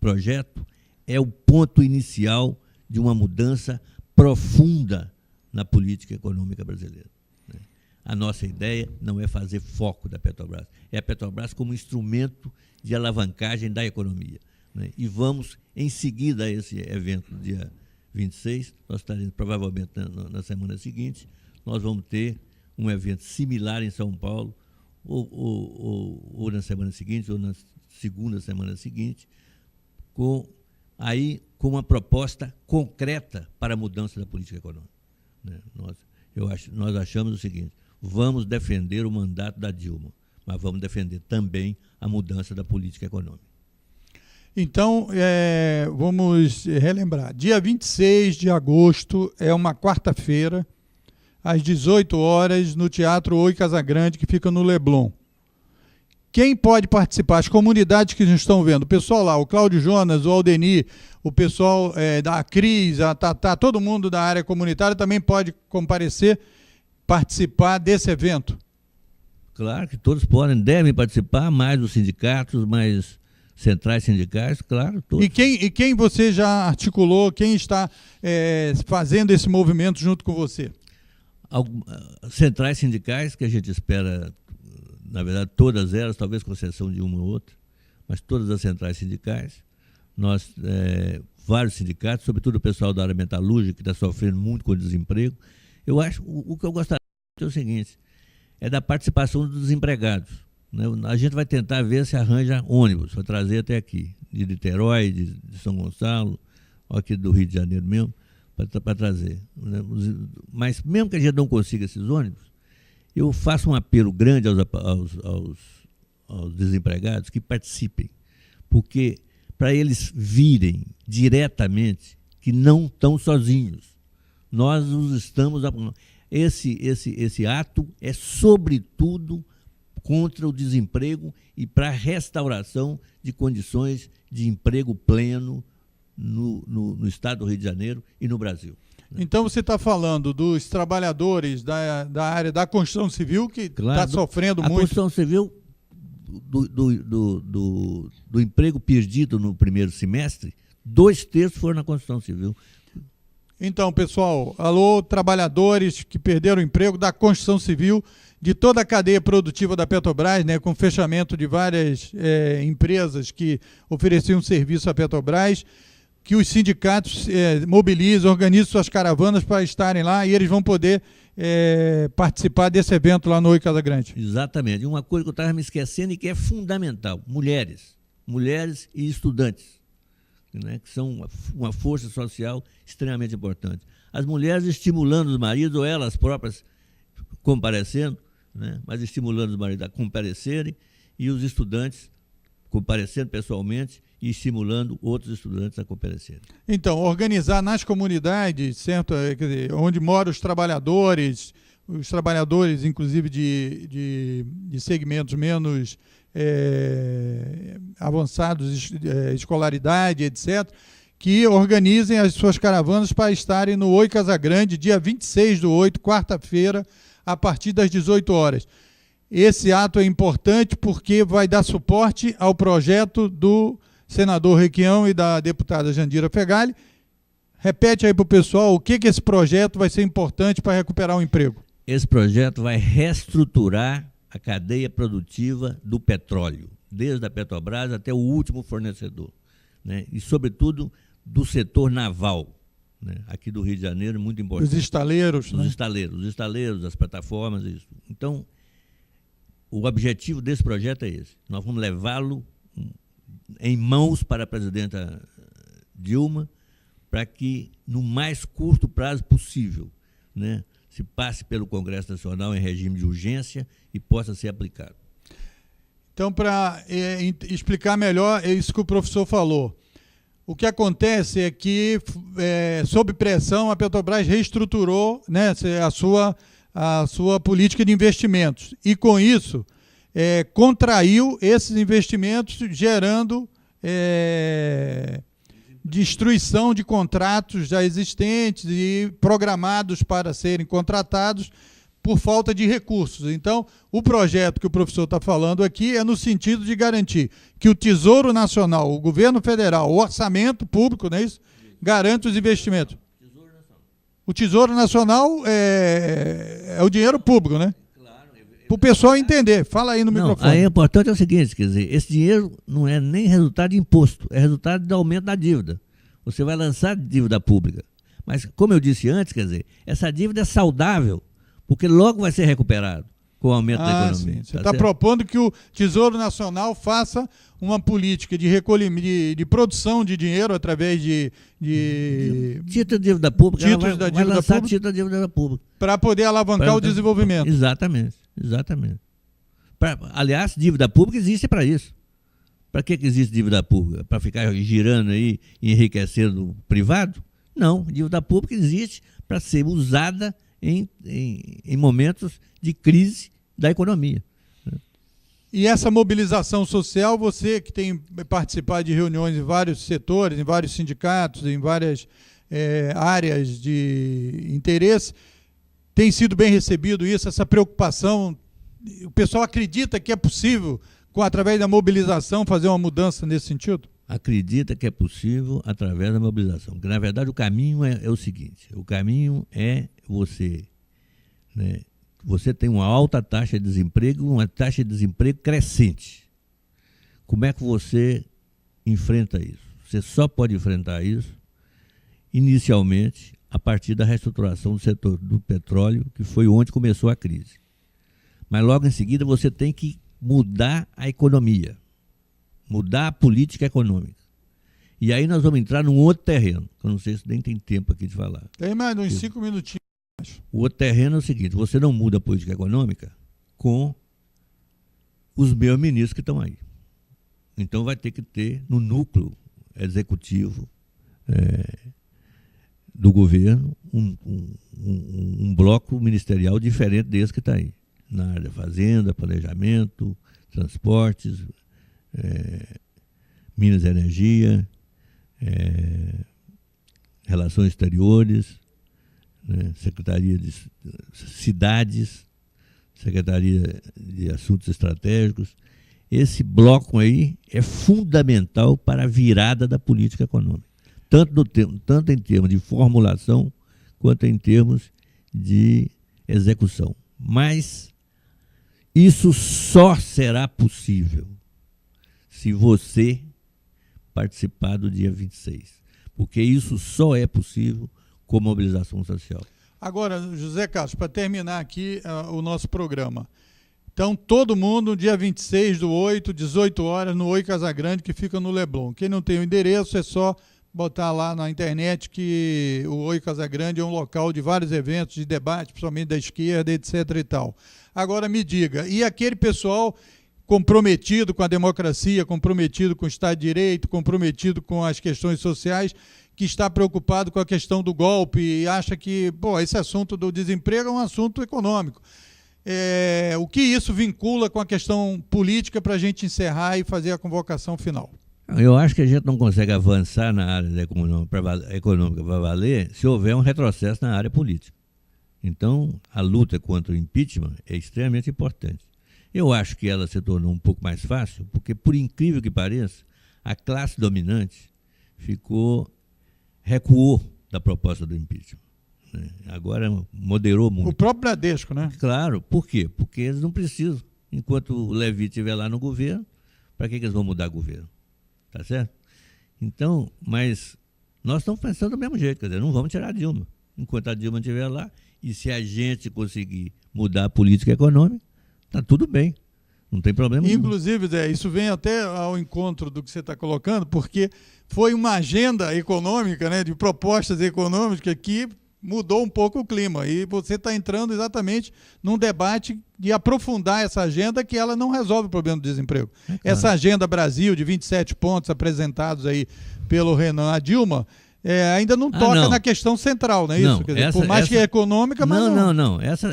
projeto é o ponto inicial de uma mudança profunda na política econômica brasileira. Né? A nossa ideia não é fazer foco da Petrobras, é a Petrobras como instrumento de alavancagem da economia. Né? E vamos, em seguida a esse evento, dia 26, nós estaremos provavelmente na semana seguinte, nós vamos ter um evento similar em São Paulo, ou na semana seguinte, ou na segunda semana seguinte, com uma proposta concreta para a mudança da política econômica. Né? Nós achamos o seguinte: vamos defender o mandato da Dilma, mas vamos defender também a mudança da política econômica. Então, vamos relembrar. Dia 26 de agosto é uma quarta-feira, às 18 horas, no Teatro Oi Casagrande, que fica no Leblon. Quem pode participar? As comunidades que nos estão vendo, o pessoal lá, o Cláudio Jonas, o Aldenir, o pessoal da Cris, a Tatá, todo mundo da área comunitária também pode comparecer, participar desse evento. Claro que todos devem participar, mais os sindicatos, mais centrais sindicais, claro, todos. E quem você já articulou, quem está fazendo esse movimento junto com você? Centrais sindicais, que a gente espera, na verdade, todas elas, talvez com exceção de uma ou outra, mas todas as centrais sindicais, vários sindicatos, sobretudo o pessoal da área metalúrgica, que está sofrendo muito com o desemprego. Eu acho, o que eu gostaria é o seguinte, é da participação dos desempregados. Né? A gente vai tentar ver se arranja ônibus, para trazer até aqui, de Niterói, de São Gonçalo, aqui do Rio de Janeiro mesmo, para trazer. Né? Mas mesmo que a gente não consiga esses ônibus, eu faço um apelo grande aos desempregados que participem, porque para eles virem diretamente que não estão sozinhos. Nós os estamos... Esse ato é, sobretudo, contra o desemprego e para a restauração de condições de emprego pleno no estado do Rio de Janeiro e no Brasil. Então você está falando dos trabalhadores da área da construção civil que está sofrendo muito. A construção civil, do emprego perdido no primeiro semestre, 2/3 foram na construção civil. Então, pessoal, alô, trabalhadores que perderam o emprego da construção civil, de toda a cadeia produtiva da Petrobras, né, com fechamento de várias empresas que ofereciam serviço à Petrobras, que os sindicatos mobilizam, organizam suas caravanas para estarem lá e eles vão poder participar desse evento lá no Oi Casagrande. Exatamente. Uma coisa que eu estava me esquecendo e que é fundamental: mulheres e estudantes, né, que são uma força social extremamente importante. As mulheres estimulando os maridos, ou elas próprias comparecendo, né, mas estimulando os maridos a comparecerem, e os estudantes comparecendo pessoalmente e estimulando outros estudantes a comparecerem. Então, organizar nas comunidades, certo? Quer dizer, onde moram os trabalhadores inclusive de segmentos menos avançados, escolaridade, etc., que organizem as suas caravanas para estarem no Oi Casagrande, dia 26/8, quarta-feira, a partir das 18 horas. Esse ato é importante porque vai dar suporte ao projeto do senador Requião e da deputada Jandira Fegali. Repete aí para o pessoal o que esse projeto vai ser importante para recuperar o emprego. Esse projeto vai reestruturar a cadeia produtiva do petróleo, desde a Petrobras até o último fornecedor, né? E, sobretudo, do setor naval, né? Aqui do Rio de Janeiro, muito importante. Os estaleiros. Os estaleiros, as plataformas, isso. Então, o objetivo desse projeto é esse. Nós vamos levá-lo em mãos para a presidenta Dilma, para que, no mais curto prazo possível, né, se passe pelo Congresso Nacional em regime de urgência e possa ser aplicado. Então, para explicar melhor, é isso que o professor falou. O que acontece é que, sob pressão, a Petrobras reestruturou, né, a sua política de investimentos. E, com isso, contraiu esses investimentos, gerando destruição de contratos já existentes e programados para serem contratados por falta de recursos. Então, o projeto que o professor está falando aqui é no sentido de garantir que o Tesouro Nacional, o governo federal, o orçamento público, não é isso? Garante os investimentos. O Tesouro Nacional é o dinheiro público, né? Para o pessoal entender. Fala aí no microfone. Aí o importante é o seguinte, quer dizer, esse dinheiro não é nem resultado de imposto, é resultado do aumento da dívida. Você vai lançar dívida pública. Mas, como eu disse antes, quer dizer, essa dívida é saudável, porque logo vai ser recuperado com o aumento da economia. Sim. Você está propondo que o Tesouro Nacional faça uma política de recolhimento, de produção de dinheiro através de título de dívida pública, títulos da dívida lançar pública, título da dívida pública. Para poder alavancar o desenvolvimento. Exatamente. Aliás, dívida pública existe para isso. Para que existe dívida pública? Para ficar girando aí e enriquecendo o privado? Não, dívida pública existe para ser usada em momentos de crise da economia. E essa mobilização social, você que tem participado de reuniões em vários setores, em vários sindicatos, em várias áreas de interesse, tem sido bem recebido isso, essa preocupação? O pessoal acredita que é possível, através da mobilização, fazer uma mudança nesse sentido? Acredita que é possível através da mobilização. Porque, na verdade, o caminho é o seguinte: o caminho é você, né? Você tem uma alta taxa de desemprego, uma taxa de desemprego crescente. Como é que você enfrenta isso? Você só pode enfrentar isso, inicialmente, a partir da reestruturação do setor do petróleo, que foi onde começou a crise. Mas logo em seguida você tem que mudar a economia, mudar a política econômica. E aí nós vamos entrar num outro terreno, que eu não sei se nem tem tempo aqui de falar. Tem mais uns 5 minutinhos. O outro terreno é o seguinte: você não muda a política econômica com os meus ministros que estão aí. Então vai ter que ter no núcleo executivo do governo um bloco ministerial diferente desse que está aí. Na área da fazenda, planejamento, transportes, Minas e Energia, Relações Exteriores, né, Secretaria de Cidades, Secretaria de Assuntos Estratégicos. Esse bloco aí é fundamental para a virada da política econômica, tanto em termos de formulação quanto em termos de execução. Mas isso só será possível se você participar do dia 26, porque isso só é possível com mobilização social. Agora, José Carlos, para terminar aqui o nosso programa. Então, todo mundo, dia 26/8, 18 horas, no Oi Casagrande, que fica no Leblon. Quem não tem o endereço, é só botar lá na internet que o Oi Casagrande é um local de vários eventos, de debate, principalmente da esquerda, etc. e tal. Agora, me diga, e aquele pessoal comprometido com a democracia, comprometido com o Estado de Direito, comprometido com as questões sociais, que está preocupado com a questão do golpe e acha que esse assunto do desemprego é um assunto econômico. O que isso vincula com a questão política para a gente encerrar e fazer a convocação final? Eu acho que a gente não consegue avançar na área da econômica para valer se houver um retrocesso na área política. Então, a luta contra o impeachment é extremamente importante. Eu acho que ela se tornou um pouco mais fácil, porque, por incrível que pareça, a classe dominante recuou da proposta do impeachment. Né? Agora moderou muito. O próprio Bradesco, né? Claro. Por quê? Porque eles não precisam. Enquanto o Levi estiver lá no governo, para que eles vão mudar o governo? Tá certo? Então, mas nós estamos pensando do mesmo jeito, quer dizer, não vamos tirar a Dilma. Enquanto a Dilma estiver lá, e se a gente conseguir mudar a política econômica, está tudo bem. Não tem problema nenhum. Inclusive, Zé, isso vem até ao encontro do que você está colocando, porque foi uma agenda econômica, né, de propostas econômicas que mudou um pouco o clima. E você está entrando exatamente num debate de aprofundar essa agenda, que ela não resolve o problema do desemprego. Claro. Essa agenda Brasil, de 27 pontos apresentados aí pelo Renan a Dilma, ainda não toca na questão central, não é isso? Quer dizer, por mais que é econômica, mas não. Essa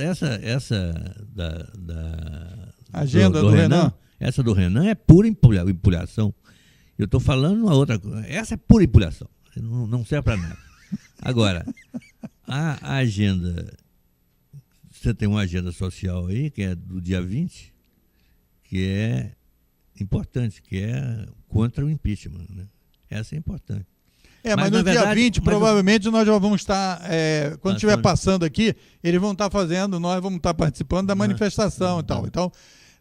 da agenda do Renan. Essa do Renan é pura empulhação. Eu estou falando uma outra coisa. Essa é pura empulhação. Não serve para nada. Agora, a agenda... Você tem uma agenda social aí, que é do dia 20, que é importante, que é contra o impeachment. Né? Essa é importante. Mas no dia 20, provavelmente, nós já vamos estar, quando estiver passando aqui, eles vão estar fazendo, nós vamos estar participando da manifestação e tal. Então,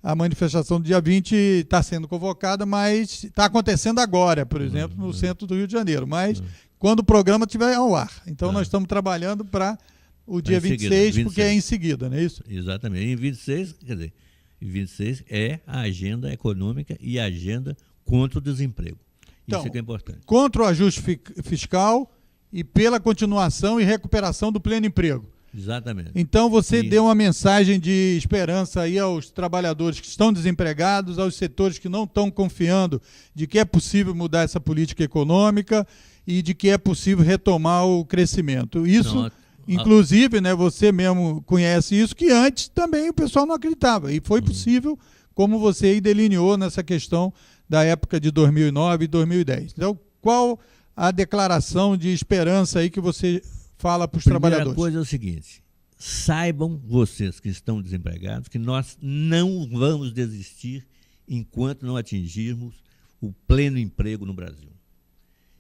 a manifestação do dia 20 está sendo convocada, mas está acontecendo agora, por exemplo, no centro do Rio de Janeiro. Mas quando o programa estiver ao ar. Então, nós estamos trabalhando para o dia 26, porque é em seguida, não é isso? Exatamente. Em 26, quer dizer, 26 é a agenda econômica e a agenda contra o desemprego. Então, isso é que é importante. Contra o ajuste fiscal e pela continuação e recuperação do pleno emprego. Exatamente. Então você deu uma mensagem de esperança aí aos trabalhadores que estão desempregados, aos setores que não estão confiando de que é possível mudar essa política econômica e de que é possível retomar o crescimento. Isso, inclusive, né, você mesmo conhece isso, que antes também o pessoal não acreditava. E foi possível, como você aí delineou nessa questão da época de 2009 e 2010. Então, qual a declaração de esperança aí que você fala para os trabalhadores? A primeira coisa é o seguinte: saibam vocês que estão desempregados que nós não vamos desistir enquanto não atingirmos o pleno emprego no Brasil.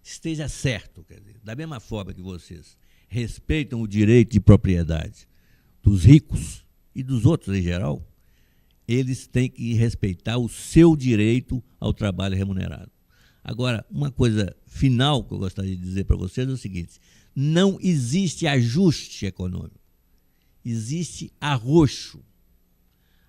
Esteja certo, quer dizer, da mesma forma que vocês respeitam o direito de propriedade dos ricos e dos outros em geral, eles têm que respeitar o seu direito ao trabalho remunerado. Agora, uma coisa final que eu gostaria de dizer para vocês é o seguinte: não existe ajuste econômico, existe arroxo.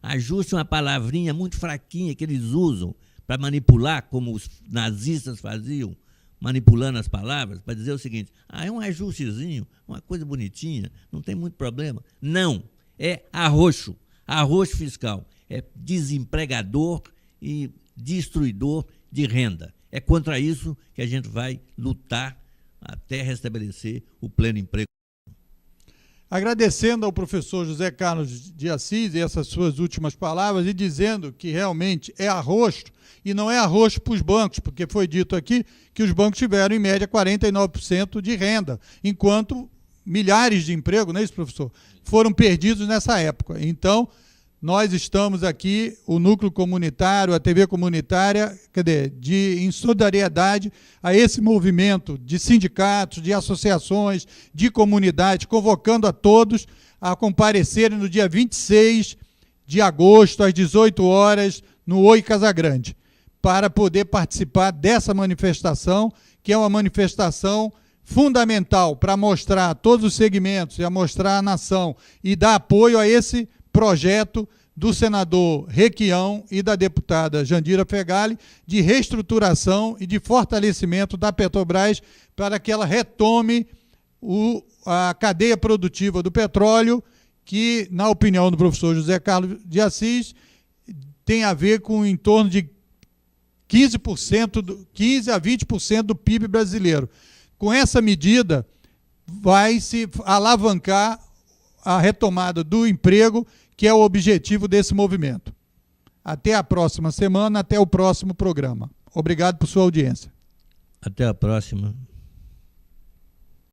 Ajuste é uma palavrinha muito fraquinha que eles usam para manipular, como os nazistas faziam, manipulando as palavras, para dizer o seguinte: é um ajustezinho, uma coisa bonitinha, não tem muito problema. Não, é arroxo, arroxo fiscal. É desempregador e destruidor de renda. É contra isso que a gente vai lutar até restabelecer o pleno emprego. Agradecendo ao professor José Carlos de Assis e essas suas últimas palavras e dizendo que realmente é arroxo e não é arroxo para os bancos, porque foi dito aqui que os bancos tiveram em média 49% de renda, enquanto milhares de empregos, não é isso, professor, foram perdidos nessa época. Então, nós estamos aqui, o núcleo comunitário, a TV comunitária, em solidariedade a esse movimento de sindicatos, de associações, de comunidades, convocando a todos a comparecerem no dia 26 de agosto, às 18 horas, no Oi Casagrande, para poder participar dessa manifestação, que é uma manifestação fundamental para mostrar a todos os segmentos e a mostrar à nação e dar apoio a esse projeto do senador Requião e da deputada Jandira Fegali de reestruturação e de fortalecimento da Petrobras para que ela retome a cadeia produtiva do petróleo, que, na opinião do professor José Carlos de Assis, tem a ver com em torno de 15 a 20% do PIB brasileiro. Com essa medida, vai se alavancar a retomada do emprego, que é o objetivo desse movimento. Até a próxima semana, até o próximo programa. Obrigado por sua audiência. Até a próxima.